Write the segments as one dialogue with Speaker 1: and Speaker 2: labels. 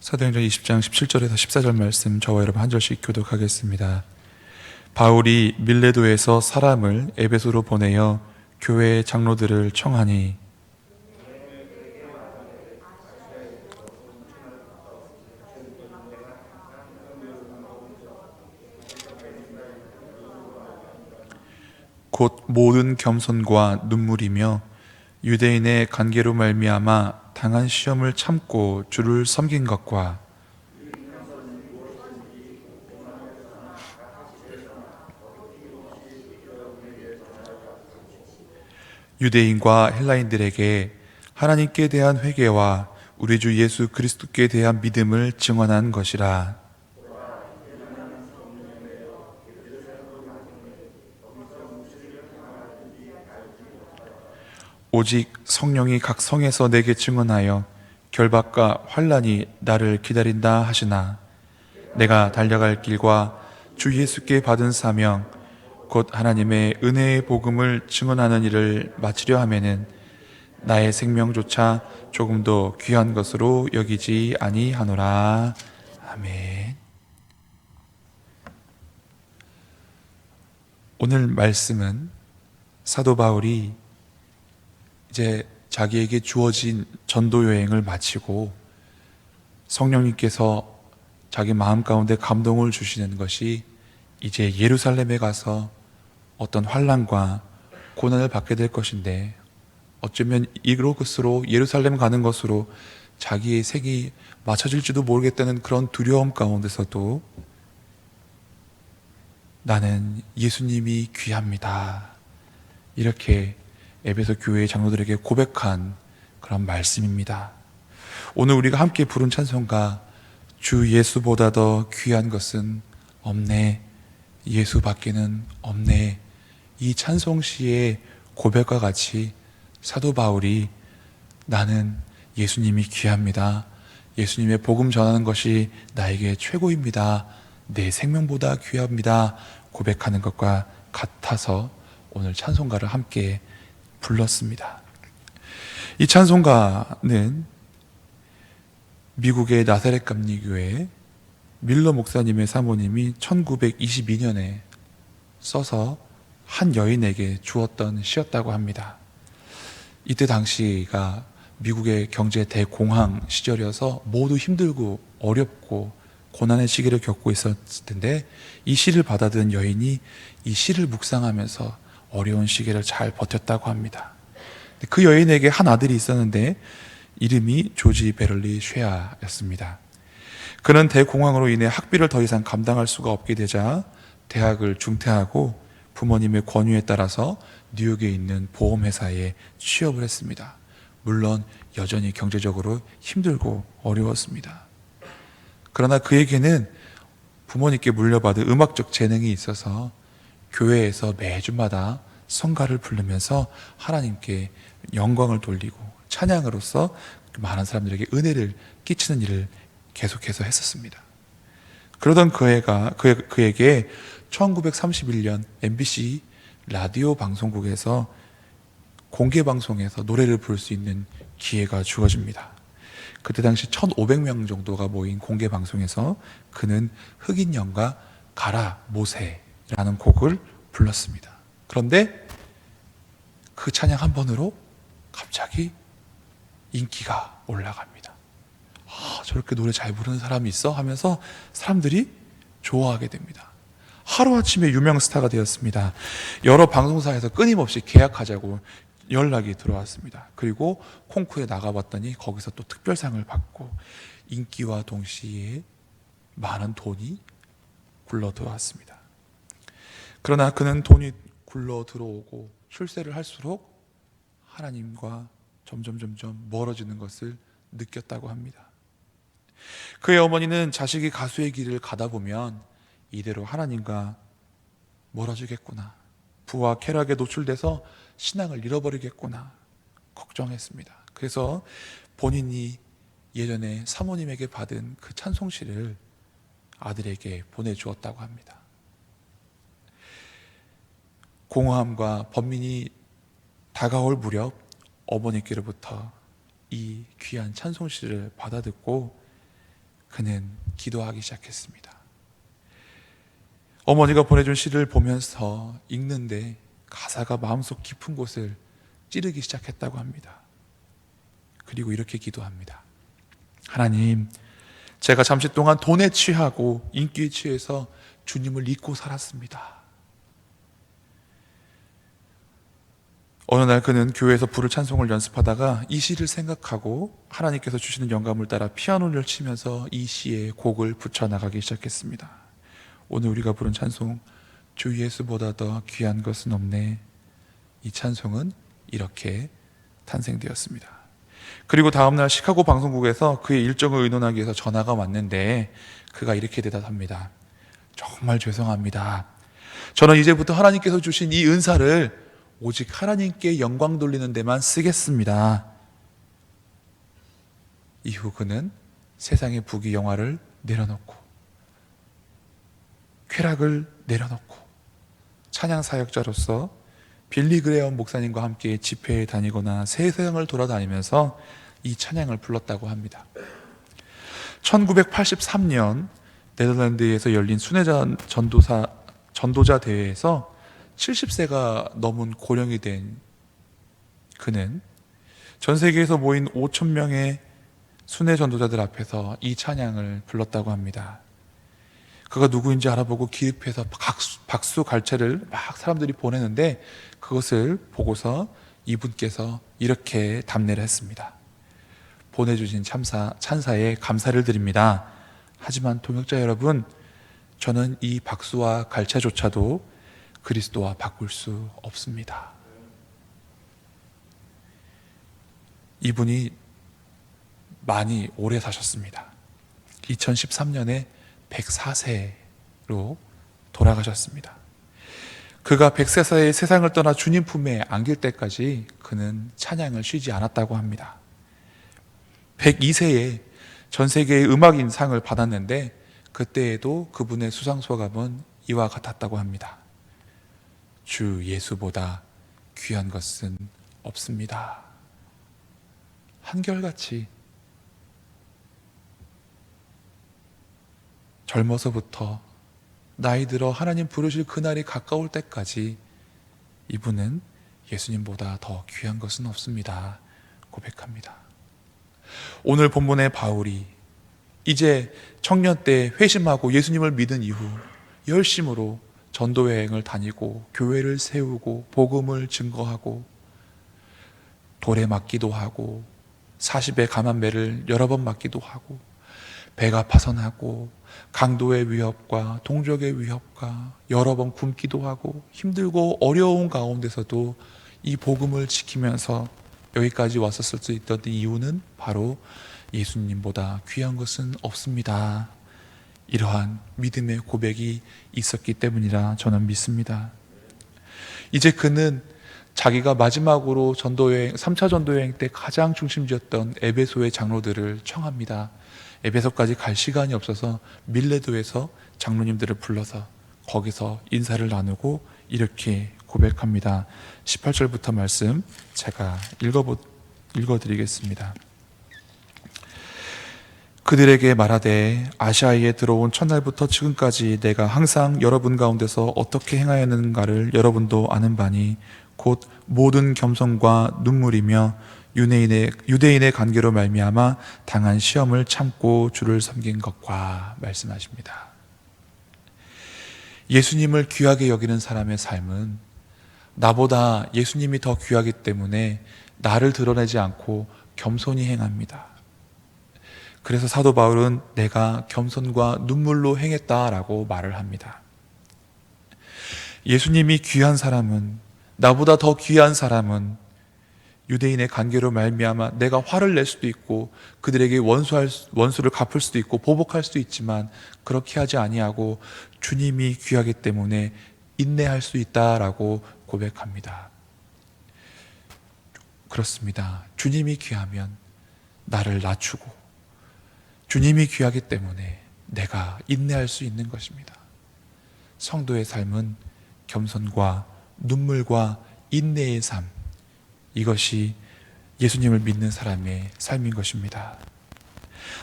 Speaker 1: 사도행전 20장 17절에서 14절 말씀 저와 여러분 한 절씩 교독하겠습니다. 바울이 밀레도에서 사람을 에베소로 보내어 교회의 장로들을 청하니 곧 모든 겸손과 눈물이며 유대인의 관계로 말미암아 당한 시험을 참고 주를 섬긴 것과 유대인과 헬라인들에게 하나님께 대한 회개와 우리 주 예수 그리스도께 대한 믿음을 증언한 것이라. 오직 성령이 각 성에서 내게 증언하여 결박과 환난이 나를 기다린다 하시나 내가 달려갈 길과 주 예수께 받은 사명 곧 하나님의 은혜의 복음을 증언하는 일을 마치려 하면은 나의 생명조차 조금도 귀한 것으로 여기지 아니하노라. 아멘. 오늘 말씀은 사도 바울이 이제 자기에게 주어진 전도 여행을 마치고 성령님께서 자기 마음 가운데 감동을 주시는 것이 이제 예루살렘에 가서 어떤 환난과 고난을 받게 될 것인데, 어쩌면 이것으로 예루살렘 가는 것으로 자기의 색이 맞춰질지도 모르겠다는 그런 두려움 가운데서도 나는 예수님이 귀합니다, 이렇게 에베소 교회의 장로들에게 고백한 그런 말씀입니다. 오늘 우리가 함께 부른 찬송가 주 예수보다 더 귀한 것은 없네, 예수밖에는 없네, 이 찬송시의 고백과 같이 사도 바울이 나는 예수님이 귀합니다, 예수님의 복음 전하는 것이 나에게 최고입니다, 내 생명보다 귀합니다 고백하는 것과 같아서 오늘 찬송가를 함께 불렀습니다. 이 찬송가는 미국의 나사렛 감리교회 밀러 목사님의 사모님이 1922년에 써서 한 여인에게 주었던 시였다고 합니다. 이때 당시가 미국의 경제 대공황 시절이어서 모두 힘들고 어렵고 고난의 시기를 겪고 있었을 텐데, 이 시를 받아든 여인이 이 시를 묵상하면서 어려운 시기를 잘 버텼다고 합니다. 그 여인에게 한 아들이 있었는데 이름이 조지 베럴리 쉐아였습니다. 그는 대공황으로 인해 학비를 더 이상 감당할 수가 없게 되자 대학을 중퇴하고 부모님의 권유에 따라서 뉴욕에 있는 보험회사에 취업을 했습니다. 물론 여전히 경제적으로 힘들고 어려웠습니다. 그러나 그에게는 부모님께 물려받은 음악적 재능이 있어서 교회에서 매주마다 성가를 부르면서 하나님께 영광을 돌리고 찬양으로서 많은 사람들에게 은혜를 끼치는 일을 계속해서 했었습니다. 그러던 그에게 1931년 MBC 라디오 방송국에서 공개 방송에서 노래를 부를 수 있는 기회가 주어집니다. 그때 당시 1,500명 정도가 모인 공개 방송에서 그는 흑인 영가 가라 모세라는 곡을 불렀습니다. 그런데 그 찬양 한 번으로 갑자기 인기가 올라갑니다. 저렇게 노래 잘 부르는 사람이 있어? 하면서 사람들이 좋아하게 됩니다. 하루아침에 유명 스타가 되었습니다. 여러 방송사에서 끊임없이 계약하자고 연락이 들어왔습니다. 그리고 콩쿠르에 나가봤더니 거기서 또 특별상을 받고 인기와 동시에 많은 돈이 굴러 들어왔습니다. 그러나 그는 돈이 굴러 들어오고 출세를 할수록 하나님과 점점 멀어지는 것을 느꼈다고 합니다. 그의 어머니는 자식이 가수의 길을 가다 보면 이대로 하나님과 멀어지겠구나, 부와 쾌락에 노출돼서 신앙을 잃어버리겠구나 걱정했습니다. 그래서 본인이 예전에 사모님에게 받은 그 찬송시를 아들에게 보내주었다고 합니다. 공허함과 번민이 다가올 무렵 어머니께로부터 이 귀한 찬송시를 받아듣고 그는 기도하기 시작했습니다. 어머니가 보내준 시를 보면서 읽는데 가사가 마음속 깊은 곳을 찌르기 시작했다고 합니다. 그리고 이렇게 기도합니다. 하나님, 제가 잠시 동안 돈에 취하고 인기에 취해서 주님을 잊고 살았습니다. 어느 날 그는 교회에서 부를 찬송을 연습하다가 이 시를 생각하고 하나님께서 주시는 영감을 따라 피아노를 치면서 이 시에 곡을 붙여나가기 시작했습니다. 오늘 우리가 부른 찬송, 주 예수보다 더 귀한 것은 없네. 이 찬송은 이렇게 탄생되었습니다. 그리고 다음날 시카고 방송국에서 그의 일정을 의논하기 위해서 전화가 왔는데 그가 이렇게 대답합니다. 정말 죄송합니다. 저는 이제부터 하나님께서 주신 이 은사를 오직 하나님께 영광 돌리는 데만 쓰겠습니다. 이후 그는 세상의 부귀영화를 내려놓고 쾌락을 내려놓고 찬양 사역자로서 빌리 그레엄 목사님과 함께 집회에 다니거나 세상을 돌아다니면서 이 찬양을 불렀다고 합니다. 1983년 네덜란드에서 열린 순회자 전도자 대회에서 70세가 넘은 고령이 된 그는 전 세계에서 모인 5,000명의 순회 전도자들 앞에서 이 찬양을 불렀다고 합니다. 그가 누구인지 알아보고 기립해서 박수 갈채를 막 사람들이 보내는데 그것을 보고서 이분께서 이렇게 답례를 했습니다. 보내주신 찬사에 감사를 드립니다. 하지만 동역자 여러분, 저는 이 박수와 갈채조차도 그리스도와 바꿀 수 없습니다. 이분이 많이 오래 사셨습니다. 2013년에 104세로 돌아가셨습니다. 그가 104세에 세상을 떠나 주님 품에 안길 때까지 그는 찬양을 쉬지 않았다고 합니다. 102세에 전 세계의 음악인상을 받았는데 그때에도 그분의 수상소감은 이와 같았다고 합니다. 주 예수보다 귀한 것은 없습니다. 한결같이 젊어서부터 나이 들어 하나님 부르실 그날이 가까울 때까지 이분은 예수님보다 더 귀한 것은 없습니다. 고백합니다. 오늘 본문의 바울이 이제 청년 때 회심하고 예수님을 믿은 이후 열심으로 전도여행을 다니고 교회를 세우고 복음을 증거하고 돌에 맞기도 하고 40의 감암매를 여러 번 맞기도 하고 배가 파선하고 강도의 위협과 동족의 위협과 여러 번 굶기도 하고 힘들고 어려운 가운데서도 이 복음을 지키면서 여기까지 왔었을 수 있던 이유는 바로 예수님보다 귀한 것은 없습니다. 이러한 믿음의 고백이 있었기 때문이라 저는 믿습니다. 이제 그는 자기가 마지막으로 전도여행, 3차 전도여행 때 가장 중심지였던 에베소의 장로들을 청합니다. 에베소까지 갈 시간이 없어서 밀레도에서 장로님들을 불러서 거기서 인사를 나누고 이렇게 고백합니다. 18절부터 말씀 제가 읽어드리겠습니다. 그들에게 말하되 아시아에 들어온 첫날부터 지금까지 내가 항상 여러분 가운데서 어떻게 행하였는가를 여러분도 아는 바니 곧 모든 겸손과 눈물이며 유대인의 관계로 말미암아 당한 시험을 참고 주를 섬긴 것과 말씀하십니다. 예수님을 귀하게 여기는 사람의 삶은 나보다 예수님이 더 귀하기 때문에 나를 드러내지 않고 겸손히 행합니다. 그래서 사도 바울은 내가 겸손과 눈물로 행했다라고 말을 합니다. 예수님이 귀한 사람은, 나보다 더 귀한 사람은 유대인의 관계로 말미암아 내가 화를 낼 수도 있고 그들에게 원수를 갚을 수도 있고 보복할 수도 있지만 그렇게 하지 아니하고 주님이 귀하기 때문에 인내할 수 있다라고 고백합니다. 그렇습니다. 주님이 귀하면 나를 낮추고 주님이 귀하기 때문에 내가 인내할 수 있는 것입니다. 성도의 삶은 겸손과 눈물과 인내의 삶, 이것이 예수님을 믿는 사람의 삶인 것입니다.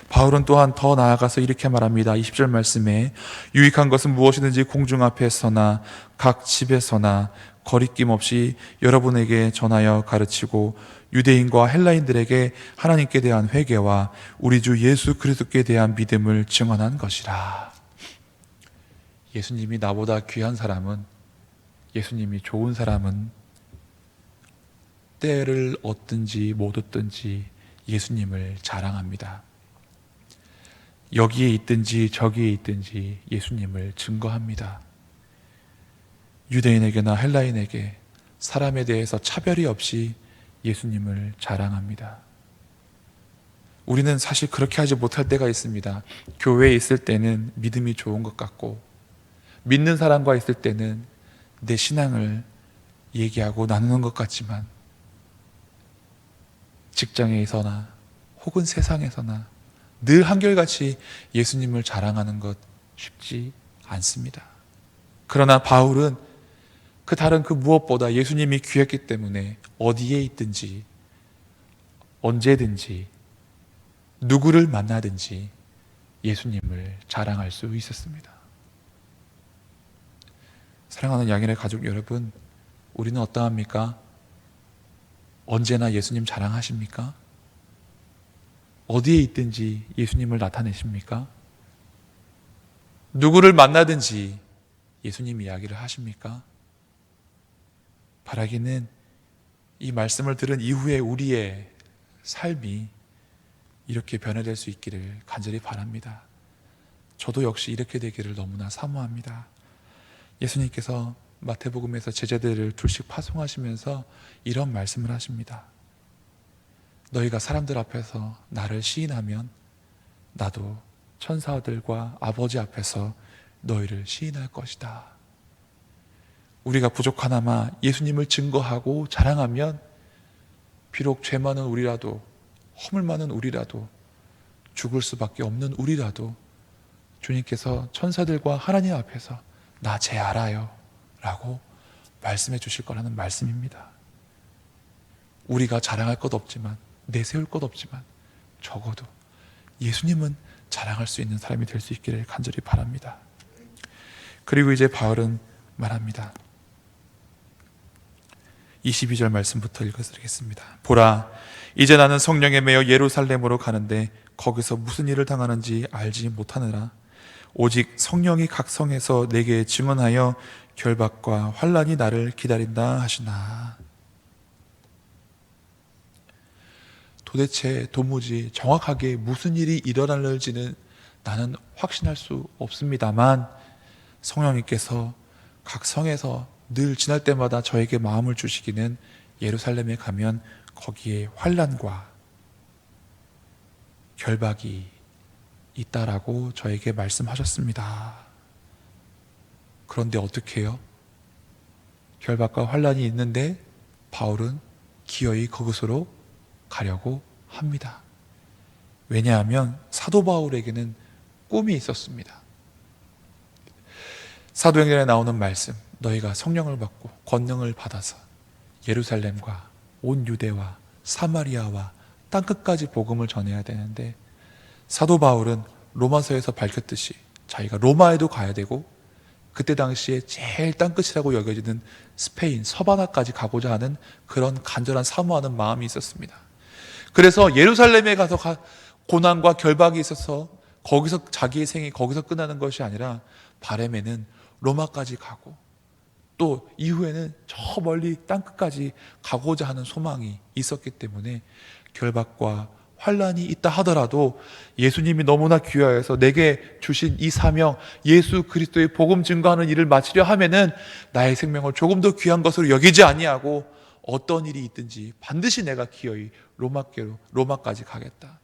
Speaker 1: 바울은 또한 더 나아가서 이렇게 말합니다. 20절 말씀에 유익한 것은 무엇이든지 공중 앞에서나 각 집에서나 거리낌 없이 여러분에게 전하여 가르치고 유대인과 헬라인들에게 하나님께 대한 회개와 우리 주 예수 그리스도께 대한 믿음을 증언한 것이라. 예수님이 나보다 귀한 사람은, 예수님이 좋은 사람은 때를 얻든지 못 얻든지 예수님을 자랑합니다. 여기에 있든지 저기에 있든지 예수님을 증거합니다. 유대인에게나 헬라인에게 사람에 대해서 차별이 없이 예수님을 자랑합니다. 우리는 사실 그렇게 하지 못할 때가 있습니다. 교회에 있을 때는 믿음이 좋은 것 같고, 믿는 사람과 있을 때는 내 신앙을 얘기하고 나누는 것 같지만, 직장에서나 혹은 세상에서나 늘 한결같이 예수님을 자랑하는 것 쉽지 않습니다. 그러나 바울은 그 다른 그 무엇보다 예수님이 귀했기 때문에 어디에 있든지 언제든지 누구를 만나든지 예수님을 자랑할 수 있었습니다. 사랑하는 양일의 가족 여러분, 우리는 어떠합니까? 언제나 예수님 자랑하십니까? 어디에 있든지 예수님을 나타내십니까? 누구를 만나든지 예수님 이야기를 하십니까? 바라기는 이 말씀을 들은 이후에 우리의 삶이 이렇게 변화될 수 있기를 간절히 바랍니다. 저도 역시 이렇게 되기를 너무나 사모합니다. 예수님께서 마태복음에서 제자들을 둘씩 파송하시면서 이런 말씀을 하십니다. 너희가 사람들 앞에서 나를 시인하면 나도 천사들과 아버지 앞에서 너희를 시인할 것이다. 우리가 부족하나마 예수님을 증거하고 자랑하면 비록 죄 많은 우리라도, 허물 많은 우리라도, 죽을 수밖에 없는 우리라도 주님께서 천사들과 하나님 앞에서 나 죄 알아요 라고 말씀해 주실 거라는 말씀입니다. 우리가 자랑할 것 없지만, 내세울 것 없지만 적어도 예수님은 자랑할 수 있는 사람이 될 수 있기를 간절히 바랍니다. 그리고 이제 바울은 말합니다. 22절 말씀부터 읽어드리겠습니다. 보라, 이제 나는 성령에 매여 예루살렘으로 가는데 거기서 무슨 일을 당하는지 알지 못하느라. 오직 성령이 각 성에서 내게 증언하여 결박과 환난이 나를 기다린다 하시나. 도대체 도무지 정확하게 무슨 일이 일어날지는 나는 확신할 수 없습니다만, 성령님께서 각 성에서 늘 지날 때마다 저에게 마음을 주시기는 예루살렘에 가면 거기에 환난과 결박이 있다라고 저에게 말씀하셨습니다. 그런데 어떻게 해요? 결박과 환난이 있는데 바울은 기어이 그곳으로 가려고 합니다. 왜냐하면 사도 바울에게는 꿈이 있었습니다. 사도행전에 나오는 말씀, 너희가 성령을 받고 권능을 받아서 예루살렘과 온 유대와 사마리아와 땅끝까지 복음을 전해야 되는데, 사도 바울은 로마서에서 밝혔듯이 자기가 로마에도 가야 되고, 그때 당시에 제일 땅끝이라고 여겨지는 스페인 서바나까지 가고자 하는 그런 간절한 사모하는 마음이 있었습니다. 그래서 예루살렘에 가서 고난과 결박이 있어서 거기서 자기의 생이 거기서 끝나는 것이 아니라 바람에는 로마까지 가고, 또 이후에는 저 멀리 땅끝까지 가고자 하는 소망이 있었기 때문에 결박과 환난이 있다 하더라도 예수님이 너무나 귀하여서 내게 주신 이 사명, 예수 그리스도의 복음 증거하는 일을 마치려 하면은 나의 생명을 조금 더 귀한 것으로 여기지 아니하고 어떤 일이 있든지 반드시 내가 기어이 로마까지 가겠다.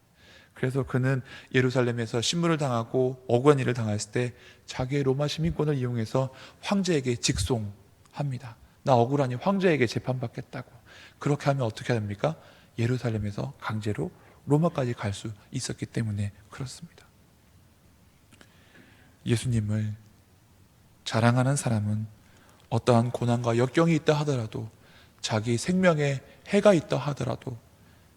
Speaker 1: 그래서 그는 예루살렘에서 신문을 당하고 억울한 일을 당했을 때 자기의 로마 시민권을 이용해서 황제에게 직송합니다. 나 억울하니 황제에게 재판받겠다고. 그렇게 하면 어떻게 됩니까? 예루살렘에서 강제로 로마까지 갈 수 있었기 때문에 그렇습니다. 예수님을 자랑하는 사람은 어떠한 고난과 역경이 있다 하더라도, 자기 생명에 해가 있다 하더라도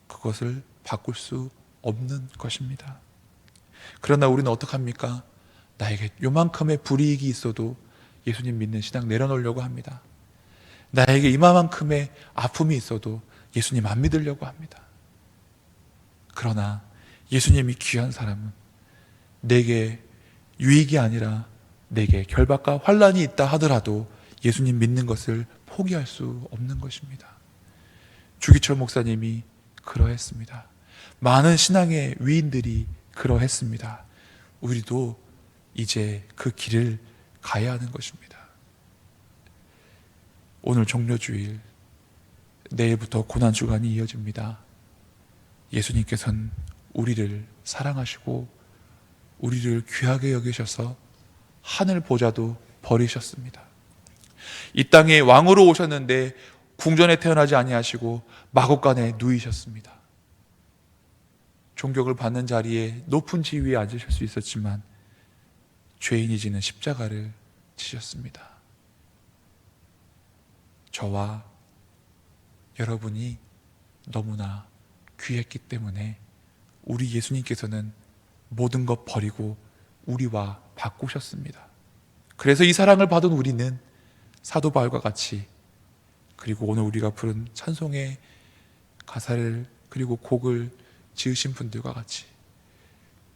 Speaker 1: 그것을 바꿀 수 없는 것입니다. 그러나 우리는 어떡합니까? 나에게 요만큼의 불이익이 있어도 예수님 믿는 신앙 내려놓으려고 합니다. 나에게 이만큼의 아픔이 있어도 예수님 안 믿으려고 합니다. 그러나 예수님이 귀한 사람은 내게 유익이 아니라 내게 결박과 환난이 있다 하더라도 예수님 믿는 것을 포기할 수 없는 것입니다. 주기철 목사님이 그러했습니다. 많은 신앙의 위인들이 그러했습니다. 우리도 이제 그 길을 가야 하는 것입니다. 오늘 종료주일, 내일부터 고난주간이 이어집니다. 예수님께서는 우리를 사랑하시고 우리를 귀하게 여기셔서 하늘 보좌도 버리셨습니다. 이 땅에 왕으로 오셨는데 궁전에 태어나지 아니하시고 마곡간에 누이셨습니다. 존경을 받는 자리에 높은 지위에 앉으실 수 있었지만 죄인이 지는 십자가를 지셨습니다. 저와 여러분이 너무나 귀했기 때문에 우리 예수님께서는 모든 것 버리고 우리와 바꾸셨습니다. 그래서 이 사랑을 받은 우리는 사도 바울과 같이, 그리고 오늘 우리가 부른 찬송의 가사를 그리고 곡을 지으신 분들과 같이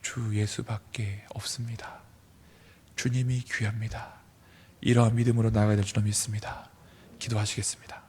Speaker 1: 주 예수밖에 없습니다. 주님이 귀합니다. 이러한 믿음으로 나아가야 될 줄로 믿습니다. 기도하시겠습니다.